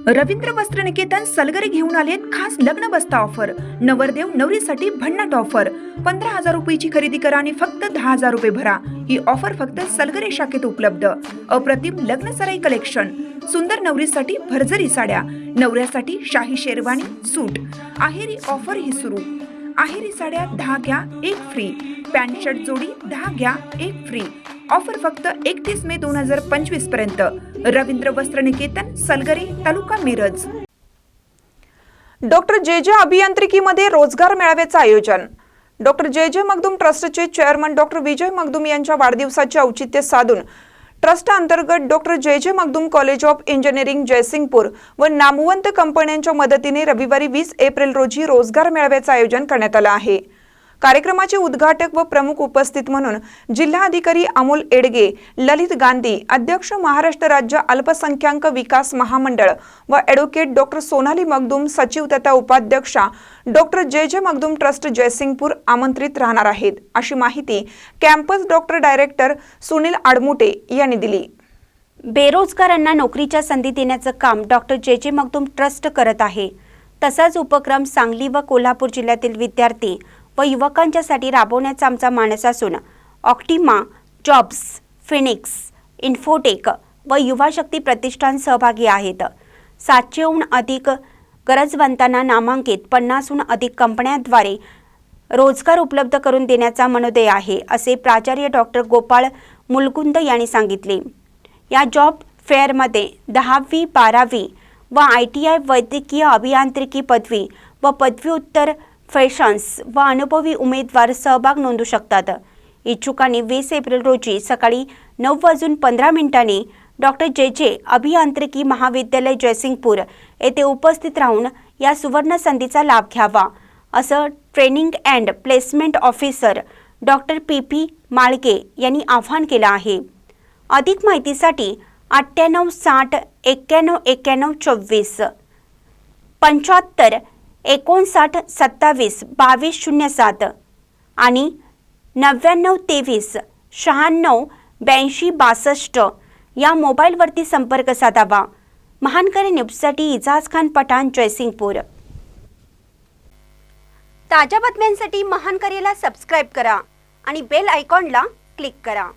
रवींद्र वस्त्र निकेतन सलगरे घेऊन आलेत खास लग्न बस्ता ऑफर। नवरदेव नवरीसाठी भन्नाट ऑफर। 15,000 रुपयाची खरेदी करा आणि फक्त 10,000 रुपये भरा। ही ऑफर फक्त सलगरे शाखेत उपलब्ध। अप्रतिम लग्न सराई कलेक्शन, सुंदर नवरीसाठी भरजरी साड्या, नवऱ्यासाठी शाही शेरवानी सूट। आहेरी ऑफर ही सुरू। आहेरी साड्या 10 घ्या 1 फ्री, पॅन्ट शर्ट जोडी 10 घ्या 1 फ्री। ऑफर फक्त 31 मे 2025 पर्यंत। रवींद्र वस्त्र निकेतन सलगरे, तालुका मिरज। डॉक्टर जे अभियांत्रिकीमध्ये रोजगार मेळाव्याचे आयोजन। डॉक्टर जे मगदूम ट्रस्टचे चेअरमन डॉक्टर विजय मगदूम यांच्या वाढदिवसाचे औचित्य साधून ट्रस्ट अंतर्गत डॉक्टर जे Magdum college of engineering Jaysingpur व नामवंत कंपन्यांच्या मदतीने रविवारी 20 एप्रिल रोजी रोजगार मेळाव्याचे आयोजन करण्यात आले आहे। कार्यक्रमाचे उद्घाटक व प्रमुख उपस्थित म्हणून जिल्हाधिकारी अमोल एडगे, ललित गांधी, अध्यक्ष महाराष्ट्र राज्य अल्पसंख्याक विकास महामंडळ व ॲडव्होकेट डॉक्टर सोनाली मगदूम, सचिव तथा उपाध्यक्षा डॉक्टर जे मगदूम ट्रस्ट जयसिंगपूर आमंत्रित राहणार आहेत, अशी माहिती कॅम्पस डॉक्टर डायरेक्टर सुनील आडमुटे यांनी दिली। बेरोजगारांना नोकरीच्या संधी देण्याचं काम डॉक्टर जे मगदूम ट्रस्ट करत आहे। तसाच उपक्रम सांगली व कोल्हापूर जिल्ह्यातील विद्यार्थी व युवकांच्यासाठी राबवण्याचा आमचा मानस असून ऑक्टिमा, जॉब्स, फिनिक्स, इन्फोटेक व युवा शक्ती प्रतिष्ठान सहभागी आहेत। 700हून अधिक गरजवंतांना नामांकित 50हून अधिक कंपन्यांद्वारे रोजगार उपलब्ध करून देण्याचा मनोदय आहे, असे प्राचार्य डॉक्टर गोपाळ मुलगुंद यांनी सांगितले। या जॉब फेअरमध्ये 10वी, 12वी व ITI वैद्यकीय अभियांत्रिकी पदवी व पदव्युत्तर फॅशन्स व अनुभवी उमेदवार सहभाग नोंदवू शकतात। इच्छुकांनी 20 एप्रिल रोजी सकाळी 9:15 डॉक्टर जे अभियांत्रिकी महाविद्यालय जयसिंगपूर येथे उपस्थित राहून या सुवर्ण संधीचा लाभ घ्यावा, असं training and placement officer doctor PP Malge यांनी आवाहन केलं आहे। अधिक माहितीसाठी 98 60 91 91 24 75 59 27 22 07 आणि 99 23 96 82 62 या मोबाईलवरती संपर्क साधावा। महानकरी न्यूजसाठी इजाज खान पठाण, जयसिंगपूर। ताज्या बातम्यांसाठी महानकरीला सबस्क्राईब करा आणि बेल आयकॉनला क्लिक करा।